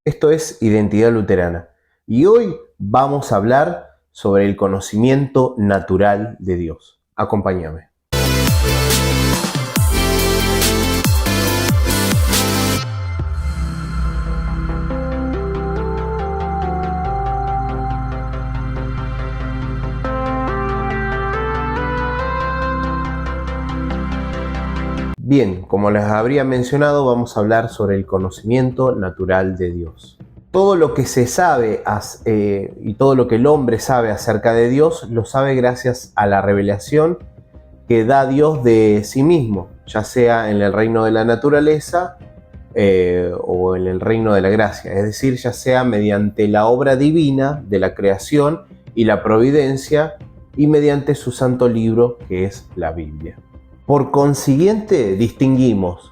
Esto es Identidad Luterana y hoy vamos a hablar sobre el conocimiento natural de Dios. Acompáñame. Bien, como les habría mencionado, vamos a hablar sobre el conocimiento natural de Dios. Todo lo que se sabe y todo lo que el hombre sabe acerca de Dios, lo sabe gracias a la revelación que da Dios de sí mismo, ya sea en el reino de la naturaleza o en el reino de la gracia, es decir, ya sea mediante la obra divina de la creación y la providencia y mediante su santo libro que es la Biblia. Por consiguiente, distinguimos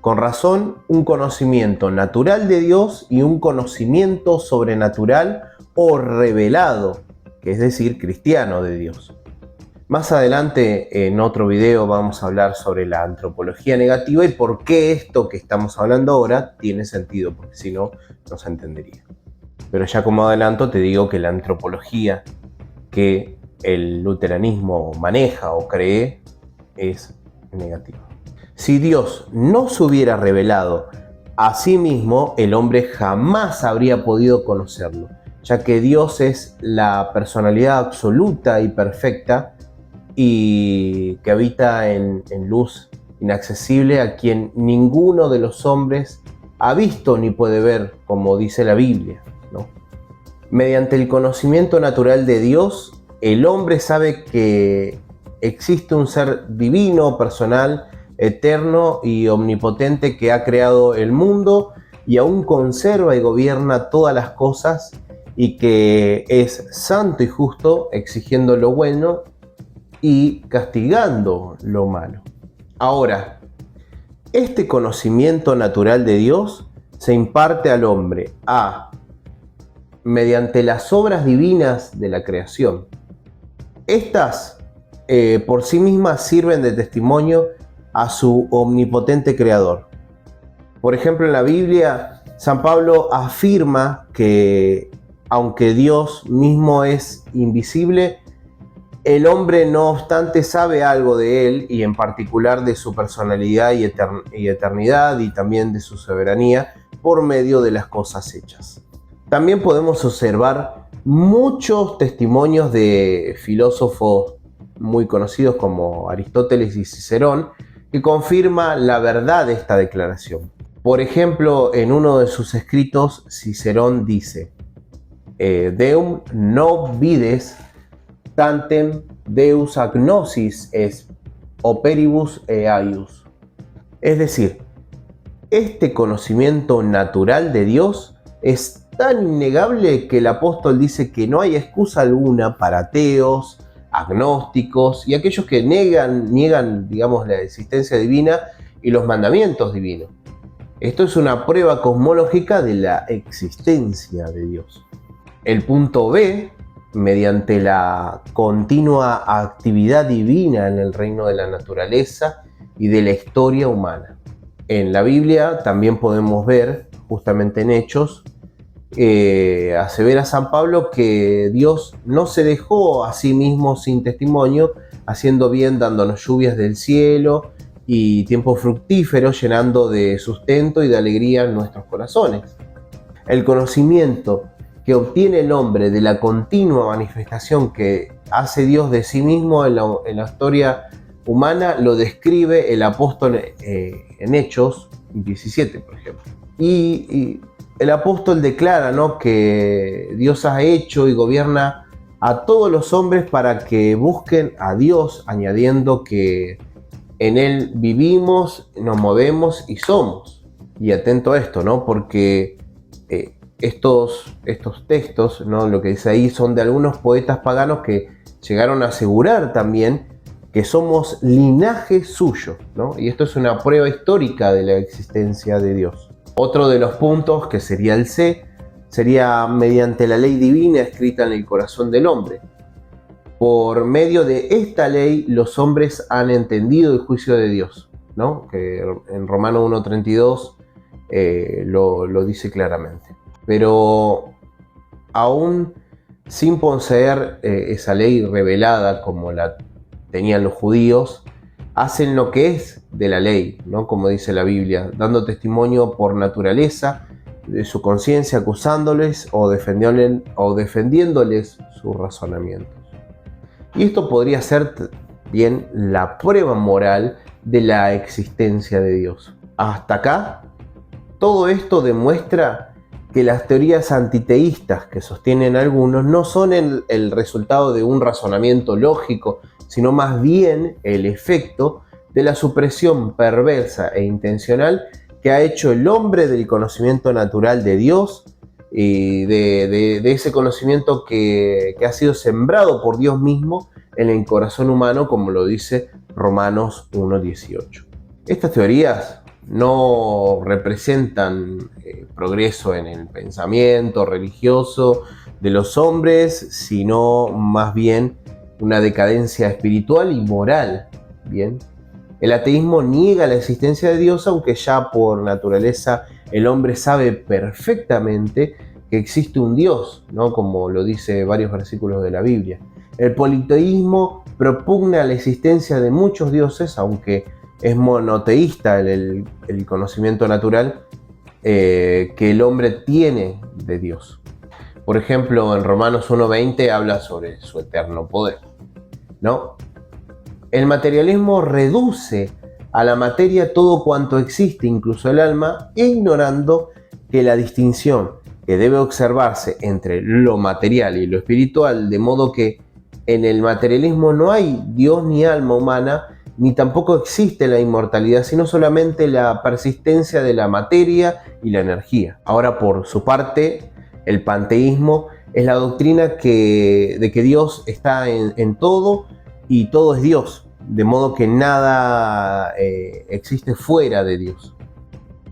con razón un conocimiento natural de Dios y un conocimiento sobrenatural o revelado, que es decir, cristiano de Dios. Más adelante en otro video vamos a hablar sobre la antropología negativa y por qué esto que estamos hablando ahora tiene sentido, porque si no, no se entendería. Pero ya como adelanto te digo que la antropología que el luteranismo maneja o cree es negativa. Si Dios no se hubiera revelado a sí mismo, el hombre jamás habría podido conocerlo, ya que Dios es la personalidad absoluta y perfecta y que habita en luz inaccesible, a quien ninguno de los hombres ha visto ni puede ver, como dice la Biblia, ¿no? Mediante el conocimiento natural de Dios, el hombre sabe que existe un ser divino, personal, eterno y omnipotente que ha creado el mundo y aún conserva y gobierna todas las cosas y que es santo y justo, exigiendo lo bueno y castigando lo malo. Ahora, este conocimiento natural de Dios se imparte al hombre mediante las obras divinas de la creación. Estas por sí mismas sirven de testimonio a su omnipotente creador. Por ejemplo, en la Biblia, San Pablo afirma que aunque Dios mismo es invisible, el hombre no obstante sabe algo de él y en particular de su personalidad y eternidad y también de su soberanía por medio de las cosas hechas. También podemos observar muchos testimonios de filósofos muy conocidos como Aristóteles y Cicerón que confirma la verdad de esta declaración. Por ejemplo, en uno de sus escritos, Cicerón dice: Deum no vides tantem Deus agnosis est operibus eius. Es decir, este conocimiento natural de Dios es tan innegable que el apóstol dice que no hay excusa alguna para ateos, agnósticos y aquellos que niegan, digamos, la existencia divina y los mandamientos divinos. Esto es una prueba cosmológica de la existencia de Dios. El punto B, mediante la continua actividad divina en el reino de la naturaleza y de la historia humana. En la Biblia también podemos ver, justamente en Hechos, asevera San Pablo que Dios no se dejó a sí mismo sin testimonio, haciendo bien, dándonos lluvias del cielo y tiempos fructíferos, llenando de sustento y de alegría nuestros corazones. El conocimiento que obtiene el hombre de la continua manifestación que hace Dios de sí mismo en la historia humana lo describe el apóstol en Hechos 17, por ejemplo. Y el apóstol declara, ¿no?, que Dios ha hecho y gobierna a todos los hombres para que busquen a Dios, añadiendo que en Él vivimos, nos movemos y somos. Y atento a esto, ¿no?, porque estos textos, ¿no?, lo que dice ahí, son de algunos poetas paganos que llegaron a asegurar también que somos linaje suyo, ¿no? Y esto es una prueba histórica de la existencia de Dios. Otro de los puntos, que sería el C, sería mediante la ley divina escrita en el corazón del hombre. Por medio de esta ley, los hombres han entendido el juicio de Dios, ¿no?, que en Romanos 1:32 lo dice claramente. Pero aún sin poseer esa ley revelada como la tenían los judíos, hacen lo que es de la ley, ¿no? Como dice la Biblia, dando testimonio por naturaleza de su conciencia, acusándoles o defendiéndoles sus razonamientos. Y esto podría ser bien la prueba moral de la existencia de Dios. Hasta acá, todo esto demuestra que las teorías antiteístas que sostienen algunos no son el resultado de un razonamiento lógico, sino más bien el efecto de la supresión perversa e intencional que ha hecho el hombre del conocimiento natural de Dios y de ese conocimiento que ha sido sembrado por Dios mismo en el corazón humano, como lo dice Romanos 1:18. Estas teorías no representan progreso en el pensamiento religioso de los hombres, sino más bien una decadencia espiritual y moral. Bien, el ateísmo niega la existencia de Dios, aunque ya por naturaleza el hombre sabe perfectamente que existe un Dios, ¿no? Como lo dice varios versículos de la Biblia. El politeísmo propugna la existencia de muchos dioses, aunque es monoteísta el conocimiento natural que el hombre tiene de Dios. Por ejemplo, en Romanos 1:20 habla sobre su eterno poder, ¿no? El materialismo reduce a la materia todo cuanto existe, incluso el alma, ignorando que la distinción que debe observarse entre lo material y lo espiritual, de modo que en el materialismo no hay Dios ni alma humana, ni tampoco existe la inmortalidad, sino solamente la persistencia de la materia y la energía. Ahora, por su parte, el panteísmo es la doctrina de que Dios está en todo y todo es Dios, de modo que nada existe fuera de Dios.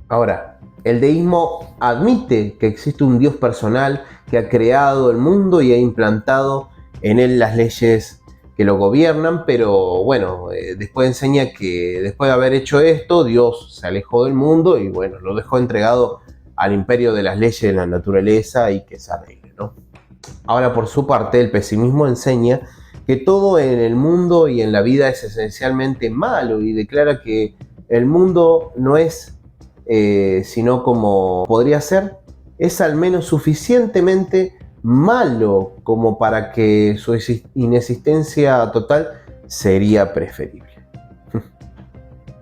Ahora, el deísmo admite que existe un Dios personal que ha creado el mundo y ha implantado en él las leyes que lo gobiernan, pero bueno, después enseña que después de haber hecho esto, Dios se alejó del mundo y bueno, lo dejó entregado al imperio de las leyes de la naturaleza y que se arregle, ¿no? Ahora, por su parte, el pesimismo enseña que todo en el mundo y en la vida es esencialmente malo y declara que el mundo no es sino como podría ser, es al menos suficientemente malo como para que su inexistencia total sería preferible.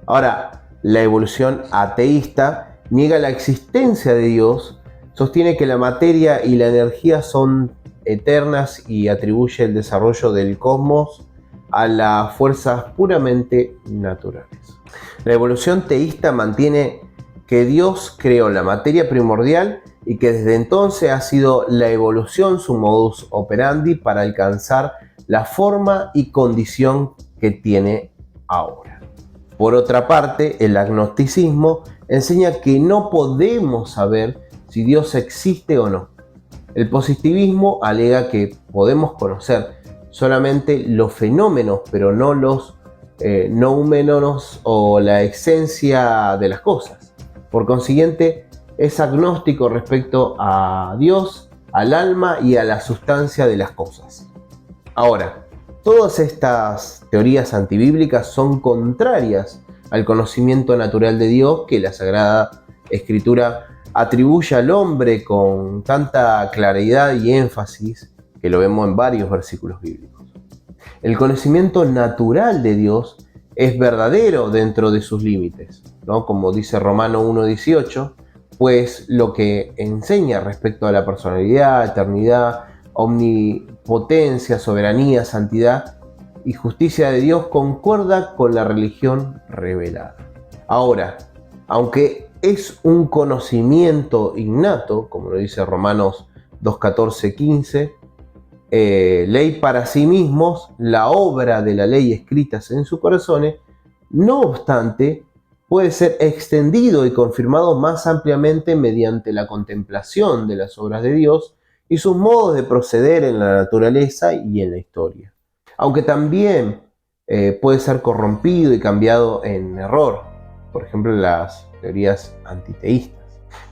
Ahora, la evolución ateísta niega la existencia de Dios, sostiene que la materia y la energía son eternas y atribuye el desarrollo del cosmos a las fuerzas puramente naturales. La evolución teísta mantiene que Dios creó la materia primordial y que desde entonces ha sido la evolución su modus operandi para alcanzar la forma y condición que tiene ahora. Por otra parte, el agnosticismo enseña que no podemos saber si Dios existe o no. El positivismo alega que podemos conocer solamente los fenómenos, pero no los noúmenos o la esencia de las cosas. Por consiguiente, es agnóstico respecto a Dios, al alma y a la sustancia de las cosas. Ahora, todas estas teorías antibíblicas son contrarias al conocimiento natural de Dios que la Sagrada Escritura atribuye al hombre con tanta claridad y énfasis que lo vemos en varios versículos bíblicos. El conocimiento natural de Dios es verdadero dentro de sus límites, ¿no? Como dice Romano 1:18, pues lo que enseña respecto a la personalidad, eternidad, omnipotencia, soberanía, santidad y justicia de Dios concuerda con la religión revelada. Ahora, aunque es un conocimiento innato, como lo dice Romanos 2:14-15, ley para sí mismos, la obra de la ley escritas en sus corazones, no obstante, puede ser extendido y confirmado más ampliamente mediante la contemplación de las obras de Dios y sus modos de proceder en la naturaleza y en la historia. Aunque también puede ser corrompido y cambiado en error, por ejemplo las teorías antiteístas.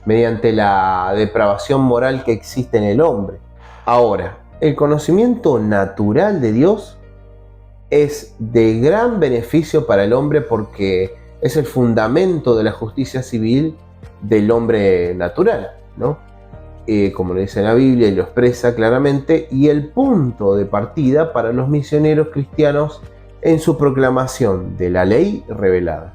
mediante la depravación moral que existe en el hombre. Ahora, el conocimiento natural de Dios es de gran beneficio para el hombre porque es el fundamento de la justicia civil del hombre natural, ¿no? Como lo dice la Biblia y lo expresa claramente, y el punto de partida para los misioneros cristianos en su proclamación de la ley revelada.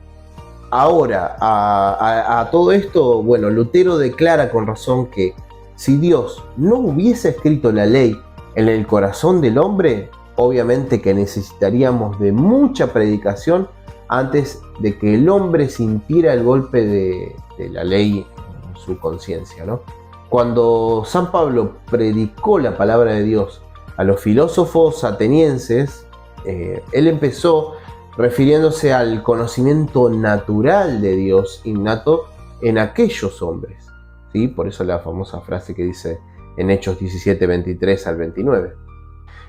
Ahora, a todo esto, bueno, Lutero declara con razón que si Dios no hubiese escrito la ley en el corazón del hombre, obviamente que necesitaríamos de mucha predicación antes de que el hombre sintiera el golpe de la ley en su conciencia, ¿no? Cuando San Pablo predicó la palabra de Dios a los filósofos atenienses, él empezó refiriéndose al conocimiento natural de Dios innato en aquellos hombres, ¿sí? Por eso la famosa frase que dice en Hechos 17, 23 al 29.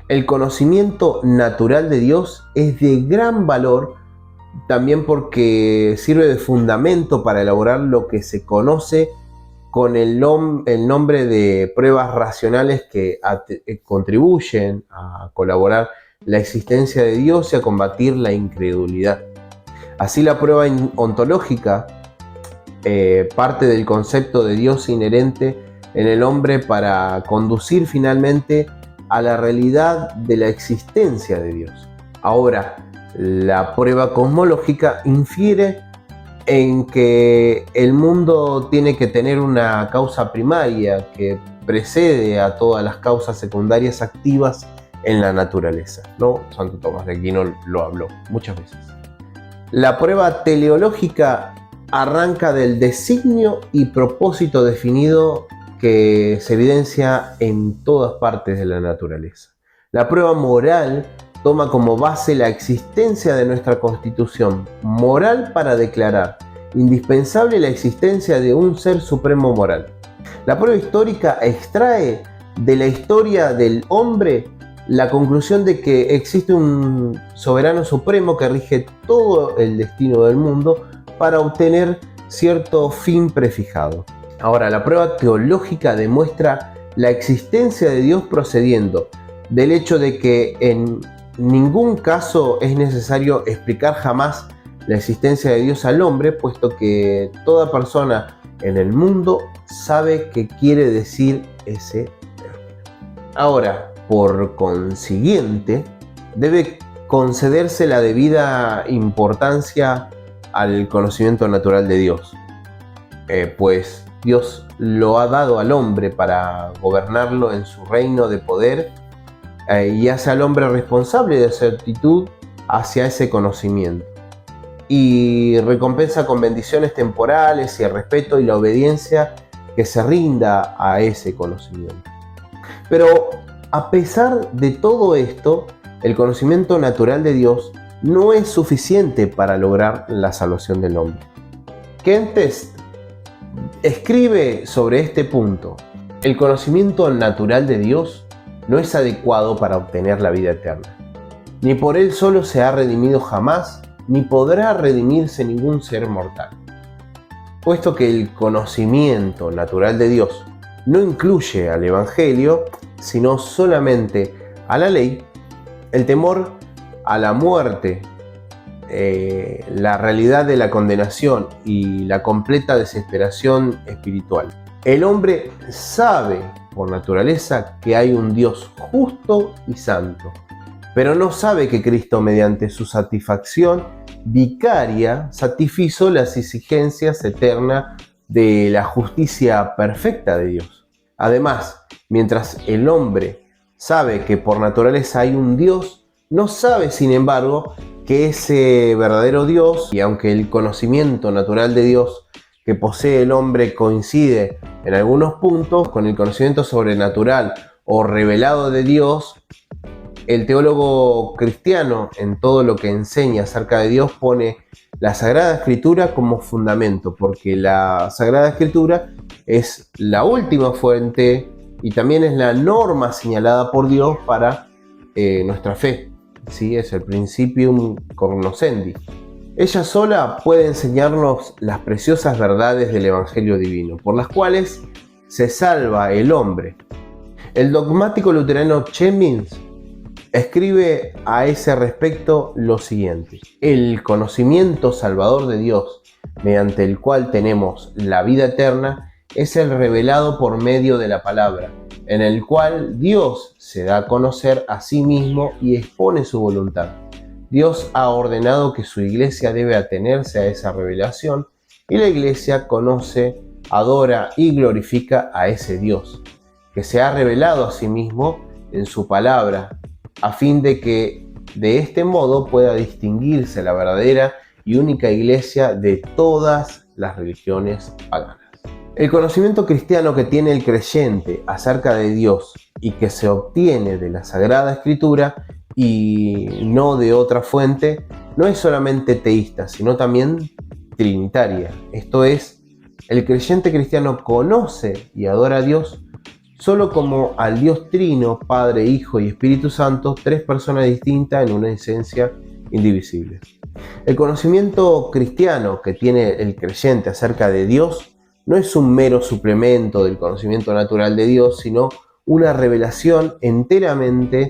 El conocimiento natural de Dios es de gran valor también porque sirve de fundamento para elaborar lo que se conoce con el nombre de pruebas racionales que contribuyen a colaborar la existencia de Dios y a combatir la incredulidad. Así, la prueba ontológica parte del concepto de Dios inherente en el hombre para conducir finalmente a la realidad de la existencia de Dios. Ahora, la prueba cosmológica infiere en que el mundo tiene que tener una causa primaria que precede a todas las causas secundarias activas en la naturaleza, ¿no? Santo Tomás de Aquino lo habló muchas veces. La prueba teleológica arranca del designio y propósito definido que se evidencia en todas partes de la naturaleza. La prueba moral toma como base la existencia de nuestra Constitución moral para declarar indispensable la existencia de un ser supremo moral. La prueba histórica extrae de la historia del hombre la conclusión de que existe un soberano supremo que rige todo el destino del mundo para obtener cierto fin prefijado. Ahora, la prueba teológica demuestra la existencia de Dios procediendo del hecho de que en ningún caso es necesario explicar jamás la existencia de Dios al hombre, puesto que toda persona en el mundo sabe qué quiere decir ese término. Ahora, por consiguiente, debe concederse la debida importancia al conocimiento natural de Dios, pues Dios lo ha dado al hombre para gobernarlo en su reino de poder y hace al hombre responsable de su actitud hacia ese conocimiento, y recompensa con bendiciones temporales y el respeto y la obediencia que se rinda a ese conocimiento. Pero a pesar de todo esto, el conocimiento natural de Dios no es suficiente para lograr la salvación del hombre. Ken Test escribe sobre este punto: el conocimiento natural de Dios no es adecuado para obtener la vida eterna. Ni por él solo se ha redimido jamás, ni podrá redimirse ningún ser mortal. Puesto que el conocimiento natural de Dios no incluye al Evangelio, sino solamente a la ley, el temor a la muerte, la realidad de la condenación y la completa desesperación espiritual. El hombre sabe por naturaleza que hay un Dios justo y santo, pero no sabe que Cristo, mediante su satisfacción vicaria, satisfizo las exigencias eternas de la justicia perfecta de Dios. Además, mientras el hombre sabe que por naturaleza hay un Dios, no sabe, sin embargo, que ese verdadero Dios, y aunque el conocimiento natural de Dios que posee el hombre coincide en algunos puntos con el conocimiento sobrenatural o revelado de Dios, el teólogo cristiano, en todo lo que enseña acerca de Dios, pone la Sagrada Escritura como fundamento, porque la Sagrada Escritura es la última fuente y también es la norma señalada por Dios para nuestra fe. ¿Sí? Es el principium cognoscendi. Ella sola puede enseñarnos las preciosas verdades del Evangelio divino, por las cuales se salva el hombre. El dogmático luterano Chemnitz escribe a ese respecto lo siguiente: el conocimiento salvador de Dios, mediante el cual tenemos la vida eterna, es el revelado por medio de la palabra, en el cual Dios se da a conocer a sí mismo y expone su voluntad. Dios ha ordenado que su iglesia debe atenerse a esa revelación, y la iglesia conoce, adora y glorifica a ese Dios, que se ha revelado a sí mismo en su palabra, a fin de que de este modo pueda distinguirse la verdadera y única iglesia de todas las religiones paganas. El conocimiento cristiano que tiene el creyente acerca de Dios y que se obtiene de la Sagrada Escritura y no de otra fuente, no es solamente teísta, sino también trinitaria. Esto es, el creyente cristiano conoce y adora a Dios solo como al Dios Trino, Padre, Hijo y Espíritu Santo, tres personas distintas en una esencia indivisible. El conocimiento cristiano que tiene el creyente acerca de Dios no es un mero suplemento del conocimiento natural de Dios, sino una revelación enteramente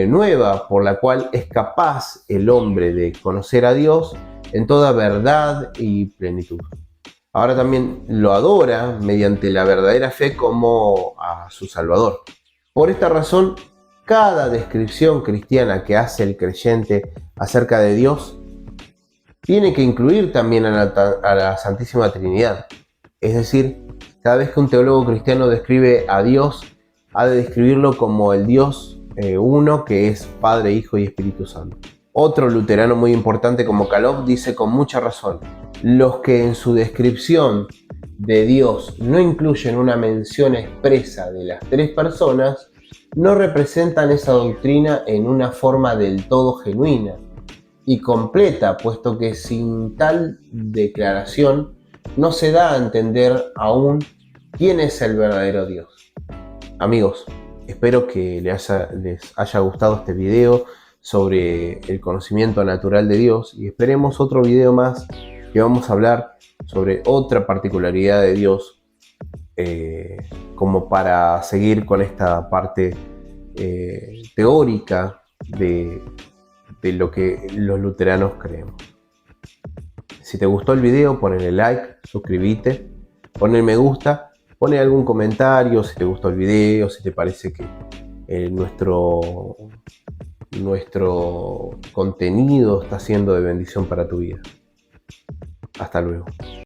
nueva, por la cual es capaz el hombre de conocer a Dios en toda verdad y plenitud. Ahora también lo adora mediante la verdadera fe como a su Salvador. Por esta razón, cada descripción cristiana que hace el creyente acerca de Dios tiene que incluir también a la Santísima Trinidad. Es decir, cada vez que un teólogo cristiano describe a Dios, ha de describirlo como el Dios uno, que es Padre, Hijo y Espíritu Santo. Otro luterano muy importante como Calov dice con mucha razón: los que en su descripción de Dios no incluyen una mención expresa de las tres personas, no representan esa doctrina en una forma del todo genuina y completa, puesto que sin tal declaración no se da a entender aún quién es el verdadero Dios. Amigos, espero que les haya gustado este video sobre el conocimiento natural de Dios, y esperemos otro video más que vamos a hablar sobre otra particularidad de Dios, como para seguir con esta parte teórica de lo que los luteranos creemos. Si te gustó el video, ponle like, suscríbete, ponle me gusta, ponle algún comentario si te gustó el video, si te parece que nuestro contenido está siendo de bendición para tu vida. Hasta luego.